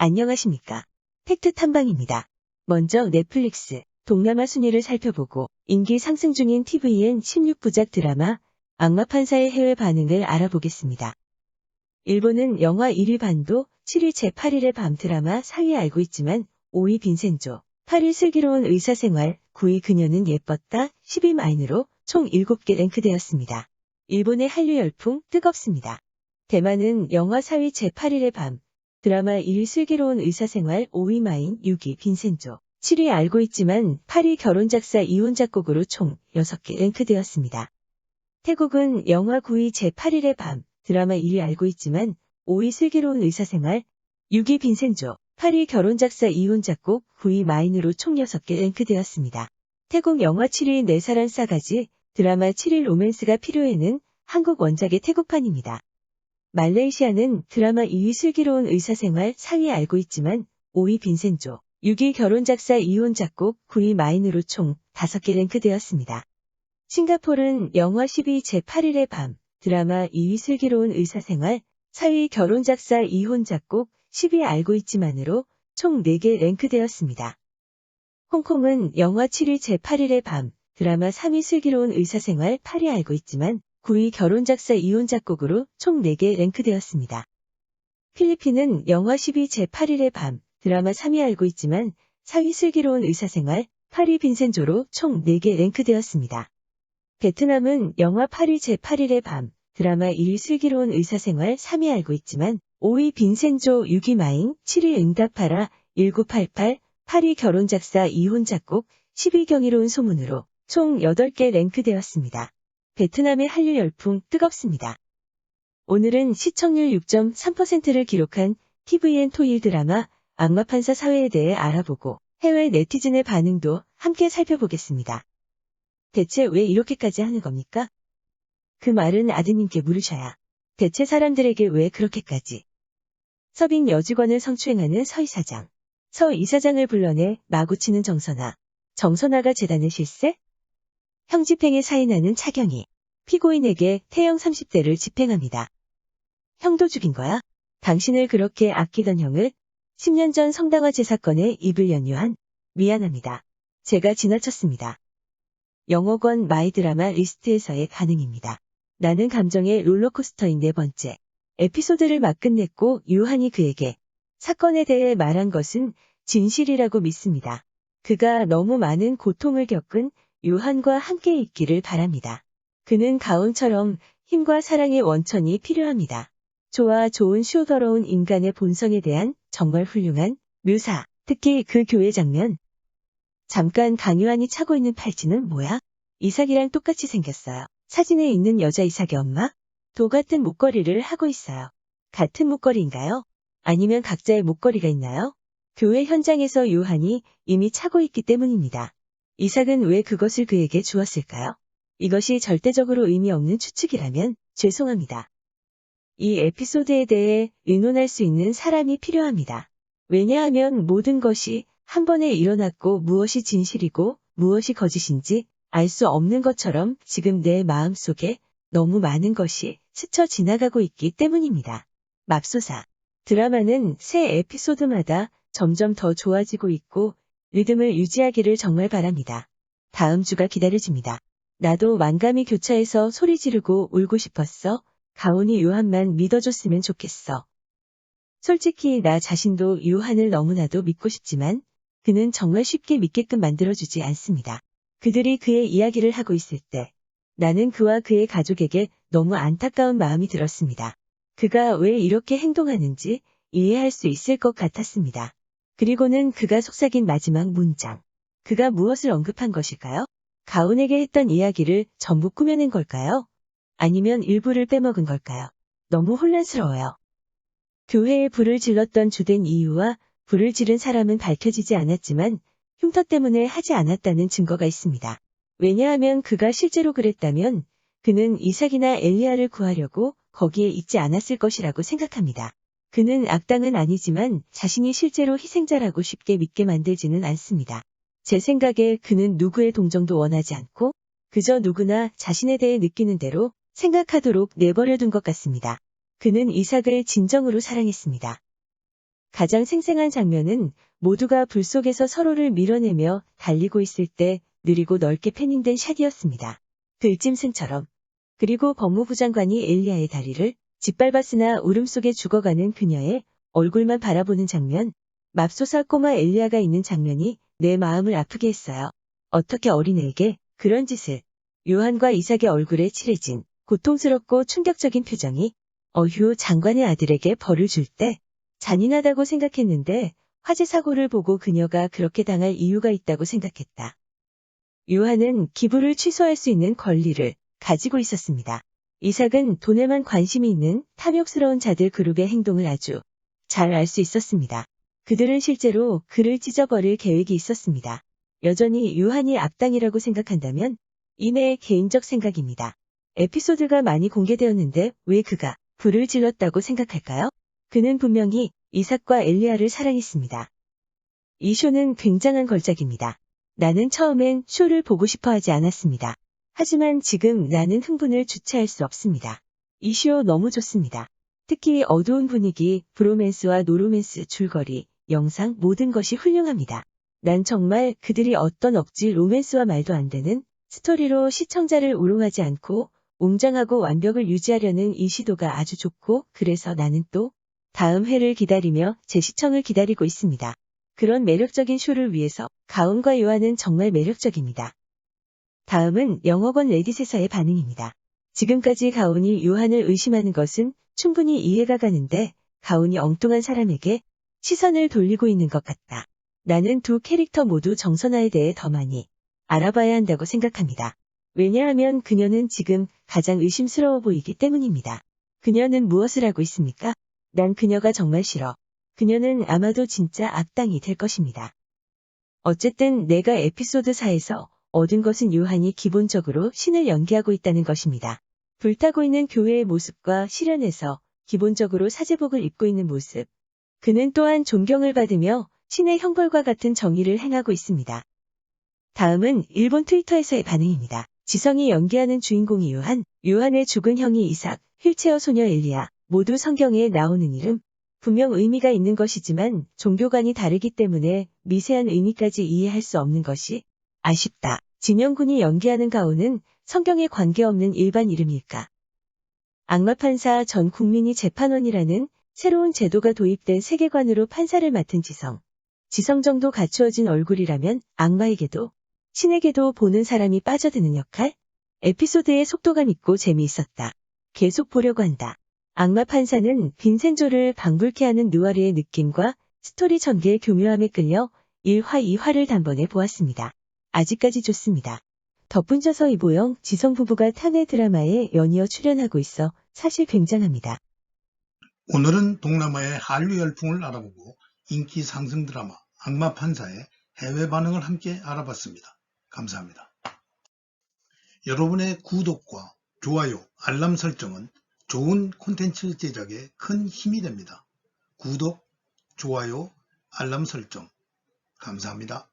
안녕하십니까. 팩트 탐방입니다. 먼저 넷플릭스 동남아 순위를 살펴보고 인기 상승 중인 tvN 16부작 드라마 악마판사의 해외 반응을 알아보겠습니다. 일본은 영화 1위 반도, 7위 제8일의 밤 드라마 4위 알고 있지만 5위 빈센조, 8위 슬기로운 의사생활, 9위 그녀는 예뻤다, 10위 마인으로 총 7개 랭크되었습니다. 일본의 한류 열풍 뜨겁습니다. 대만은 영화 4위 제8일의 밤, 드라마 1위 슬기로운 의사생활, 5위 마인, 6위 빈센조, 7위 알고 있지만 8위 결혼작사 이혼 작곡으로 총 6개 랭크되었습니다. 태국은 영화 9위 제8일의 밤, 드라마 1위 알고 있지만 5위 슬기로운 의사생활, 6위 빈센조, 8위 결혼작사 이혼 작곡, 9위 마인으로 총 6개 랭크되었습니다. 태국 영화 7위 내 사랑 싸가지, 드라마 7위 로맨스가 필요해는 한국 원작의 태국판입니다. 말레이시아는 드라마 2위 슬기로운 의사생활, 4위 알고 있지만 5위 빈센조, 6위 결혼작사 이혼 작곡, 9위 마인으로 총 5개 랭크되었습니다. 싱가포르는 영화 10위 제8일의 밤, 드라마 2위 슬기로운 의사생활, 4위 결혼작사 이혼 작곡, 10위 알고 있지만으로 총 4개 랭크되었습니다. 홍콩은 영화 7위 제8일의 밤, 드라마 3위 슬기로운 의사생활, 8위 알고 있지만 9위 결혼작사 이혼 작곡으로 총 4개 랭크되었습니다. 필리핀은 영화 10위 제8일의 밤, 드라마 3위 알고 있지만 4위 슬기로운 의사생활, 8위 빈센조로 총 4개 랭크되었습니다. 베트남은 영화 8위 제8일의 밤, 드라마 1위 슬기로운 의사생활, 3위 알고 있지만 5위 빈센조, 6위 마인, 7위 응답하라, 1988, 8위 결혼작사 이혼 작곡, 10위 경이로운 소문으로 총 8개 랭크되었습니다. 베트남의 한류 열풍 뜨겁습니다. 오늘은 시청률 6.3%를 기록한 tvN 토일 드라마 악마판사 사회에 대해 알아보고 해외 네티즌의 반응도 함께 살펴보겠습니다. 대체 왜 이렇게까지 하는 겁니까? 그 말은 아드님께 물으셔야. 대체 사람들에게 왜 그렇게까지? 서빙 여직원을 성추행하는 서 이사장. 서 이사장을 불러내 마구치는 정선아. 정선아가 재단을 실세? 형집행에 사인하는 차경희. 피고인에게 태형 30대를 집행합니다. 형도 죽인 거야? 당신을 그렇게 아끼던 형을 10년 전 성당화재 사건에 입을 연유한 미안합니다. 제가 지나쳤습니다. 영어권 마이 드라마 리스트에서의 반응입니다. 나는 감정의 롤러코스터인 4번째 에피소드를 막 끝냈고 유한이 그에게 사건에 대해 말한 것은 진실이라고 믿습니다. 그가 너무 많은 고통을 겪은 유한과 함께 있기를 바랍니다. 그는 가온처럼 힘과 사랑의 원천이 필요합니다. 좋은 쇼더러운 인간의 본성에 대한 정말 훌륭한 묘사, 특히 그 교회 장면. 잠깐 강유한이 차고 있는 팔찌는 뭐야? 이삭이랑 똑같이 생겼어요. 사진에 있는 여자 이삭의 엄마? 도 같은 목걸이를 하고 있어요. 같은 목걸이인가요? 아니면 각자의 목걸이가 있나요? 교회 현장에서 요한이 이미 차고 있기 때문입니다. 이삭은 왜 그것을 그에게 주었을까요? 이것이 절대적으로 의미 없는 추측이라면 죄송합니다. 이 에피소드에 대해 의논할 수 있는 사람이 필요합니다. 왜냐하면 모든 것이 한 번에 일어났고 무엇이 진실이고 무엇이 거짓인지 알 수 없는 것처럼 지금 내 마음속에 너무 많은 것이 스쳐 지나가고 있기 때문입니다. 맙소사. 드라마는 새 에피소드마다 점점 더 좋아지고 있고 리듬을 유지하기를 정말 바랍니다. 다음 주가 기다려집니다. 나도 만감이 교차해서 소리 지르고 울고 싶었어. 가온이 요한만 믿어줬으면 좋겠어. 솔직히 나 자신도 요한을 너무나도 믿고 싶지만 그는 정말 쉽게 믿게끔 만들어주지 않습니다. 그들이 그의 이야기를 하고 있을 때 나는 그와 그의 가족에게 너무 안타까운 마음이 들었습니다. 그가 왜 이렇게 행동하는지 이해할 수 있을 것 같았습니다. 그리고는 그가 속삭인 마지막 문장. 그가 무엇을 언급한 것일까요? 가온에게 했던 이야기를 전부 꾸며낸 걸까요? 아니면 일부를 빼먹은 걸까요? 너무 혼란스러워요. 교회에 불을 질렀던 주된 이유와 불을 지른 사람은 밝혀지지 않았지만 흉터 때문에 하지 않았다는 증거가 있습니다. 왜냐하면 그가 실제로 그랬다면 그는 이삭이나 엘리야를 구하려고 거기에 있지 않았을 것이라고 생각합니다. 그는 악당은 아니지만 자신이 실제로 희생자라고 쉽게 믿게 만들지는 않습니다. 제 생각에 그는 누구의 동정도 원하지 않고 그저 누구나 자신에 대해 느끼는 대로 생각하도록 내버려둔 것 같습니다. 그는 이삭을 진정으로 사랑했습니다. 가장 생생한 장면은 모두가 불 속에서 서로를 밀어내며 달리고 있을 때 느리고 넓게 패닝된 샷이었습니다. 들짐승처럼. 그리고 법무부 장관이 엘리야의 다리를 짓밟았으나 울음 속에 죽어가는 그녀의 얼굴만 바라보는 장면, 맙소사 꼬마 엘리야가 있는 장면이 내 마음을 아프게 했어요. 어떻게 어린애에게 그런 짓을. 요한과 이삭의 얼굴에 칠해진 고통스럽고 충격적인 표정이 어휴 장관의 아들에게 벌을 줄 때 잔인하다고 생각했는데 화재 사고를 보고 그녀가 그렇게 당할 이유가 있다고 생각했다. 요한은 기부를 취소할 수 있는 권리를 가지고 있었습니다. 이삭은 돈에만 관심이 있는 탐욕스러운 자들 그룹의 행동을 아주 잘 알 수 있었습니다. 그들은 실제로 그를 찢어버릴 계획이 있었습니다. 여전히 요한이 악당이라고 생각한다면 이내의 개인적 생각입니다. 에피소드가 많이 공개되었는데 왜 그가 불을 질렀다고 생각할까요? 그는 분명히 이삭과 엘리야를 사랑했습니다. 이 쇼는 굉장한 걸작입니다. 나는 처음엔 쇼를 보고 싶어 하지 않았습니다. 하지만 지금 나는 흥분을 주체할 수 없습니다. 이 쇼 너무 좋습니다. 특히 어두운 분위기, 브로맨스와 노로맨스, 줄거리, 영상 모든 것이 훌륭합니다. 난 정말 그들이 어떤 억지 로맨스와 말도 안 되는 스토리로 시청자를 우롱하지 않고 웅장하고 완벽을 유지하려는 이 시도가 아주 좋고 그래서 나는 또 다음 회를 기다리며 재시청을 기다리고 있습니다. 그런 매력적인 쇼를 위해서 가온과 요한은 정말 매력적입니다. 다음은 영어권 레딧에서의 반응입니다. 지금까지 가온이 요한을 의심하는 것은 충분히 이해가 가는데 가온이 엉뚱한 사람에게 시선을 돌리고 있는 것 같다. 나는 두 캐릭터 모두 정선아에 대해 더 많이 알아봐야 한다고 생각합니다. 왜냐하면 그녀는 지금 가장 의심스러워 보이기 때문입니다. 그녀는 무엇을 하고 있습니까? 난 그녀가 정말 싫어. 그녀는 아마도 진짜 악당이 될 것입니다. 어쨌든 내가 에피소드 4에서 얻은 것은 요한이 기본적으로 신을 연기하고 있다는 것입니다. 불타고 있는 교회의 모습과 실현에서 기본적으로 사제복을 입고 있는 모습. 그는 또한 존경을 받으며 신의 형벌과 같은 정의를 행하고 있습니다. 다음은 일본 트위터에서의 반응입니다. 지성이 연기하는 주인공이 요한의 죽은 형이 이삭, 휠체어 소녀 엘리야, 모두 성경에 나오는 이름. 분명 의미가 있는 것이지만 종교관이 다르기 때문에 미세한 의미까지 이해할 수 없는 것이 아쉽다. 진영군이 연기하는 가오는 성경에 관계없는 일반 이름일까? 악마판사 전 국민이 재판원이라는 새로운 제도가 도입된 세계관으로 판사를 맡은 지성. 지성 정도 갖추어진 얼굴이라면 악마에게도 신에게도 보는 사람이 빠져드는 역할? 에피소드의 속도감 있고 재미있었다. 계속 보려고 한다. 악마 판사는 빈센조를 방불케 하는 느와르의 느낌과 스토리 전개의 교묘함에 끌려 1화 2화를 단번에 보았습니다. 아직까지 좋습니다. 덕분져서 이보영, 지성 부부가 탄핵 드라마에 연이어 출연하고 있어 사실 굉장합니다. 오늘은 동남아의 한류 열풍을 알아보고 인기 상승 드라마 악마 판사의 해외 반응을 함께 알아봤습니다. 감사합니다. 여러분의 구독과 좋아요, 알람 설정은 좋은 콘텐츠 제작에 큰 힘이 됩니다. 구독, 좋아요, 알람 설정 감사합니다.